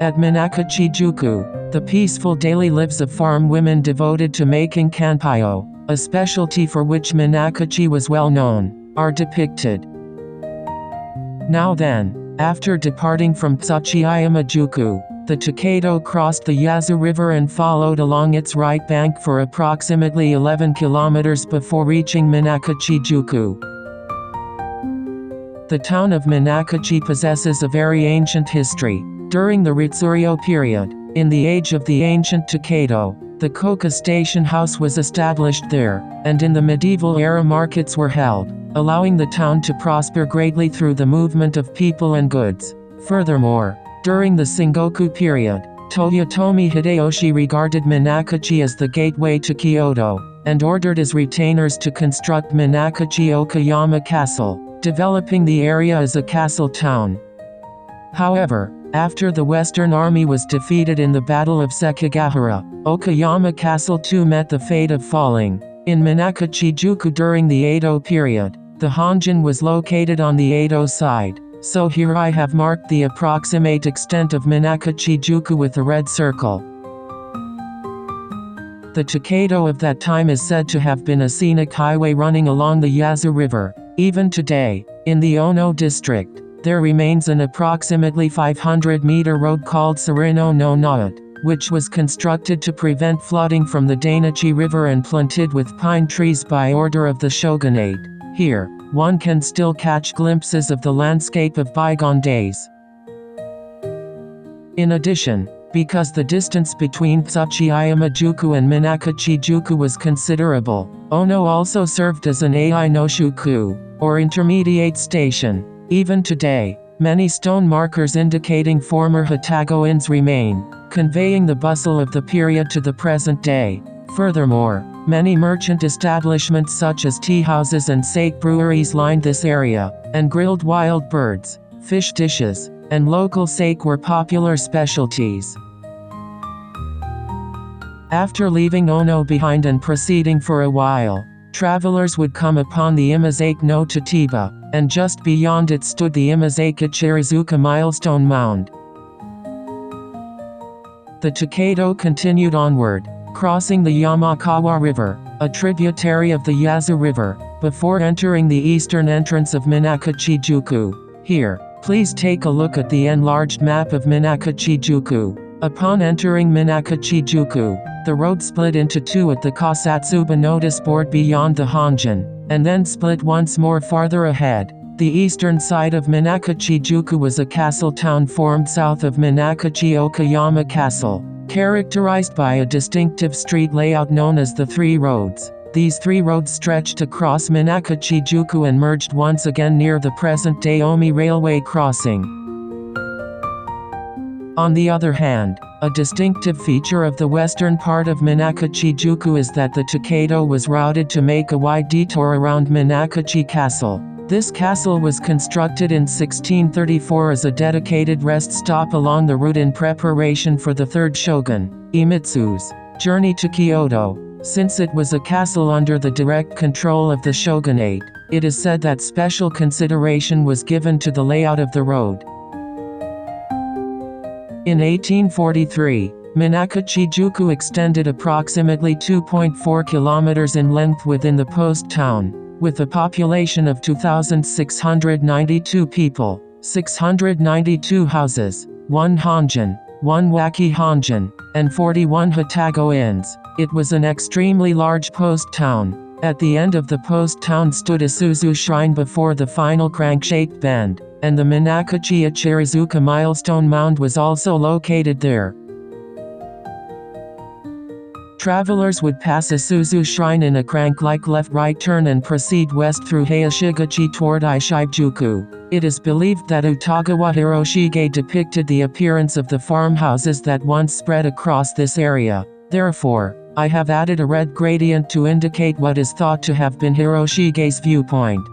At Minakuchi-juku, the peaceful daily lives of farm women devoted to making kanpyo, a specialty for which Minakuchi was well known, are depicted. Now then, after departing from Tsuchiyama-juku, the Tokaido crossed the Yasu River and followed along its right bank for approximately 11 kilometers before reaching Minakuchi-juku. The town of Minakuchi possesses a very ancient history. During the Ritsuryo period, in the age of the ancient Tokaido, the Koka station house was established there, and in the medieval era markets were held, allowing the town to prosper greatly through the movement of people and goods. Furthermore, during the Sengoku period, Toyotomi Hideyoshi regarded Minakuchi as the gateway to Kyoto, and ordered his retainers to construct Minakuchi-Okayama Castle, developing the area as a castle town. However, after the Western Army was defeated in the Battle of Sekigahara, Okayama Castle too met the fate of falling. In Minakuchi-juku during the Edo period, the Honjin was located on the Edo side, so here I have marked the approximate extent of Minakuchi-juku with a red circle. The Tokaido of that time is said to have been a scenic highway running along the Yasu River. Even today, in the Ono district, there remains an approximately 500-meter road called Serino no Naut, which was constructed to prevent flooding from the Dainachi River and planted with pine trees by order of the shogunate. Here, one can still catch glimpses of the landscape of bygone days. In addition, because the distance between Tsuchiyama-juku and Minakuchi-juku was considerable, Ono also served as an Ai no Shuku, or intermediate station. Even today, many stone markers indicating former Hitago inns remain, conveying the bustle of the period to the present day. Furthermore, many merchant establishments such as tea houses and sake breweries lined this area, and grilled wild birds, fish dishes, and local sake were popular specialties. After leaving Ono behind and proceeding for a while, travelers would come upon the Imazake no Tatiba, and just beyond it stood the Imazake Ichirizuka milestone mound. The Tokaido continued onward, crossing the Yamakawa River, a tributary of the Yasu River, before entering the eastern entrance of Minakuchi-juku. Here, please take a look at the enlarged map of Minakuchi-juku. Upon entering Minakuchi-juku, the road split into two at the Kasatsuba notice board beyond the Honjin, and then split once more farther ahead. The eastern side of Minakuchi-juku was a castle town formed south of Minakuchi-Okayama Castle, characterized by a distinctive street layout known as the Three Roads. These three roads stretched across Minakuchi-juku and merged once again near the present-day Omi railway crossing. On the other hand, a distinctive feature of the western part of Minakuchi-juku is that the Tokaido was routed to make a wide detour around Minakuchi Castle. This castle was constructed in 1634 as a dedicated rest stop along the route in preparation for the third shogun, Iemitsu's journey to Kyoto. Since it was a castle under the direct control of the shogunate, it is said that special consideration was given to the layout of the road. In 1843, Minakuchi-juku extended approximately 2.4 kilometers in length within the post town, with a population of 2,692 people, 692 houses, 1 honjin, 1 waki honjin, and 41 hitago inns. It was an extremely large post town. At the end of the post town stood a Suzu shrine before the final crank-shaped bend, and the Minakuchi Ichirizuka milestone mound was also located there. Travelers would pass a Suzu shrine in a crank-like left-right turn and proceed west through Hiroshige toward Ishijuku. It is believed that Utagawa Hiroshige depicted the appearance of the farmhouses that once spread across this area. Therefore, I have added a red gradient to indicate what is thought to have been Hiroshige's viewpoint.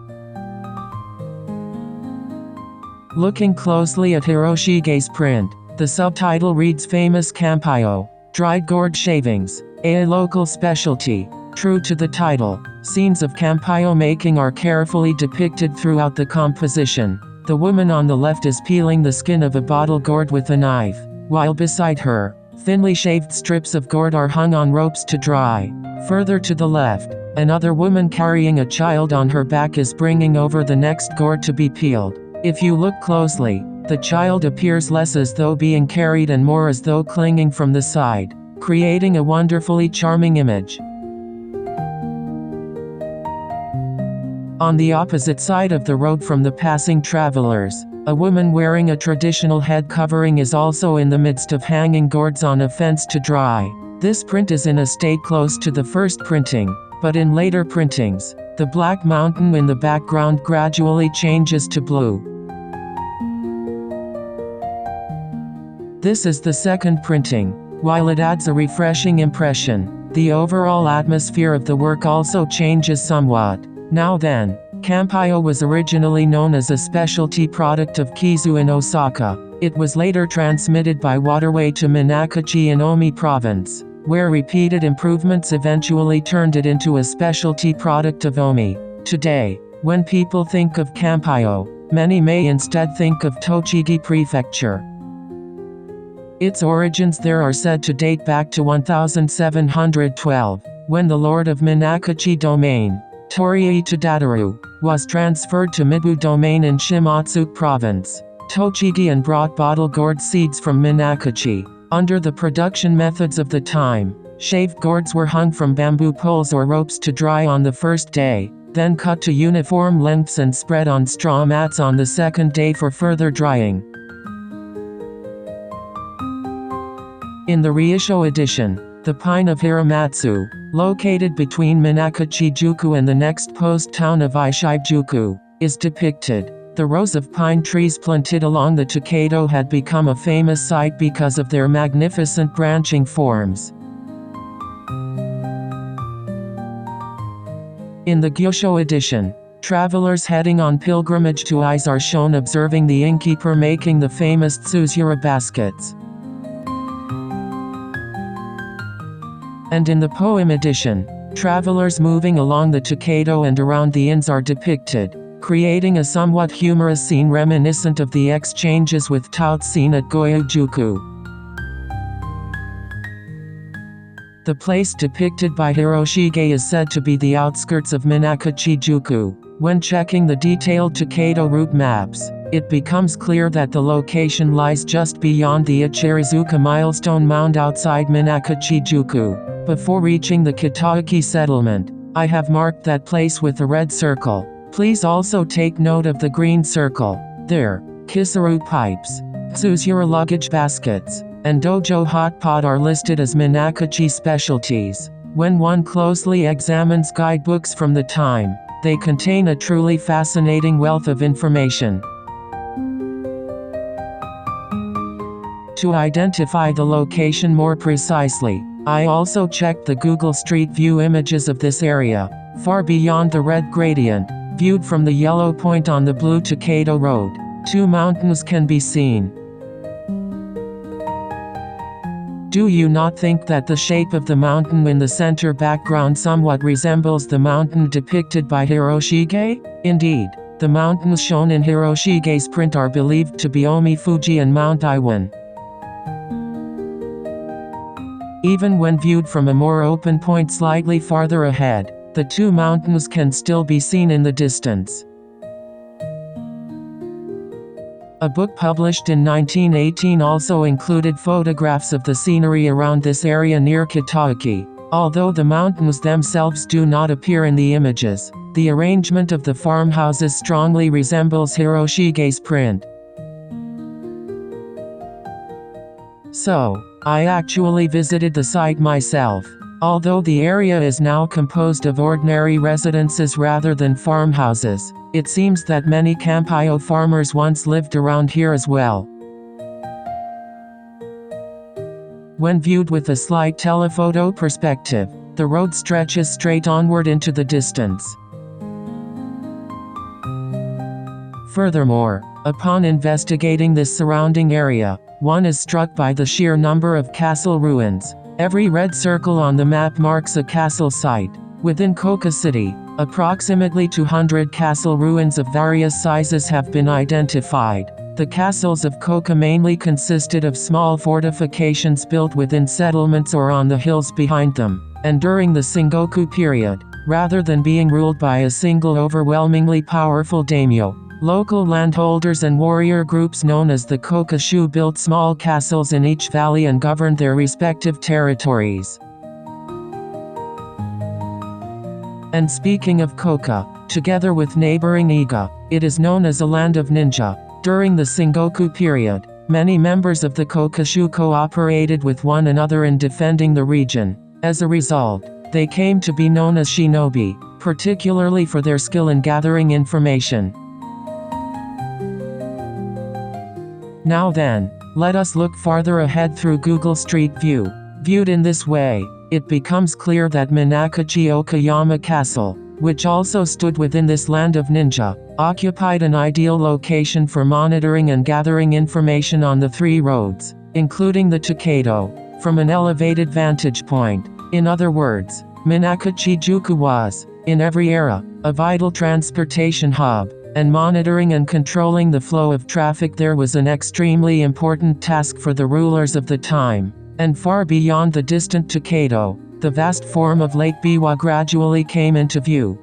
Looking closely at Hiroshige's print, the subtitle reads Famous Kanpyo, Dried Gourd Shavings, a local specialty. True to the title, scenes of kanpyo making are carefully depicted throughout the composition. The woman on the left is peeling the skin of a bottle gourd with a knife, while beside her, thinly shaved strips of gourd are hung on ropes to dry. Further to the left, another woman carrying a child on her back is bringing over the next gourd to be peeled. If you look closely, the child appears less as though being carried and more as though clinging from the side, creating a wonderfully charming image. On the opposite side of the road from the passing travelers, a woman wearing a traditional head covering is also in the midst of hanging gourds on a fence to dry. This print is in a state close to the first printing, but in later printings, the black mountain in the background gradually changes to blue. This is the second printing. While it adds a refreshing impression, the overall atmosphere of the work also changes somewhat. Now then, kanpyo was originally known as a specialty product of Kizu in Osaka. It was later transmitted by waterway to Minakuchi in Omi province, where repeated improvements eventually turned it into a specialty product of Omi. Today, when people think of kanpyo, many may instead think of Tochigi Prefecture. Its origins there are said to date back to 1712, when the lord of Minakuchi domain, Toriei Tadadaru, was transferred to Mibu domain in Shimatsu province, Tochigi, and brought bottle gourd seeds from Minakuchi. Under the production methods of the time, shaved gourds were hung from bamboo poles or ropes to dry on the first day, then cut to uniform lengths and spread on straw mats on the second day for further drying. In the Ryosho edition, the pine of Hiramatsu, located between Minakuchi-juku and the next post town of Hiroshige-juku, is depicted. The rows of pine trees planted along the Tokaido had become a famous sight because of their magnificent branching forms. In the Gyosho edition, travelers heading on pilgrimage to Ise are shown observing the innkeeper making the famous Tsuchiyama baskets. And in the poem edition, travelers moving along the Tokaido and around the inns are depicted, creating a somewhat humorous scene reminiscent of the exchanges with touts seen at Goju-juku. The place depicted by Hiroshige is said to be the outskirts of Minakuchi-juku. When checking the detailed Tokaido route maps, it becomes clear that the location lies just beyond the Ichirizuka milestone mound outside Minakuchi-juku. Before reaching the Kitaoki settlement, I have marked that place with a red circle. Please also take note of the green circle. There, Kisaru pipes, Tsuchiyama luggage baskets, and Dojo hot pot are listed as Minakuchi specialties. When one closely examines guidebooks from the time, they contain a truly fascinating wealth of information. To identify the location more precisely, I also checked the Google Street View images of this area. Far beyond the red gradient, viewed from the yellow point on the blue Tokaido Road, two mountains can be seen. Do you not think that the shape of the mountain in the center background somewhat resembles the mountain depicted by Hiroshige? Indeed, the mountains shown in Hiroshige's print are believed to be Omi Fuji and Mount Iwan. Even when viewed from a more open point slightly farther ahead, the two mountains can still be seen in the distance. A book published in 1918 also included photographs of the scenery around this area near Kitaoki. Although the mountains themselves do not appear in the images, the arrangement of the farmhouses strongly resembles Hiroshige's print. So, I actually visited the site myself. Although the area is now composed of ordinary residences rather than farmhouses, it seems that many kanpyo farmers once lived around here as well. When viewed with a slight telephoto perspective, the road stretches straight onward into the distance. Furthermore, upon investigating this surrounding area, one is struck by the sheer number of castle ruins. Every red circle on the map marks a castle site. Within Koka City, approximately 200 castle ruins of various sizes have been identified. The castles of Koka mainly consisted of small fortifications built within settlements or on the hills behind them, and during the Sengoku period, rather than being ruled by a single overwhelmingly powerful daimyo, local landholders and warrior groups known as the Kokashu built small castles in each valley and governed their respective territories. And speaking of Koka, together with neighboring Iga, it is known as a land of ninja. During the Sengoku period, many members of the Kokashu cooperated with one another in defending the region. As a result, they came to be known as shinobi, particularly for their skill in gathering information. Now then, let us look farther ahead through Google Street View. Viewed in this way, it becomes clear that Minakuchi-Okayama Castle, which also stood within this land of ninja, occupied an ideal location for monitoring and gathering information on the three roads, including the Tokaido, from an elevated vantage point. In other words, Minakuchi-juku was, in every era, a vital transportation hub, and monitoring and controlling the flow of traffic there was an extremely important task for the rulers of the time. And far beyond the distant Tokaido, the vast form of Lake Biwa gradually came into view.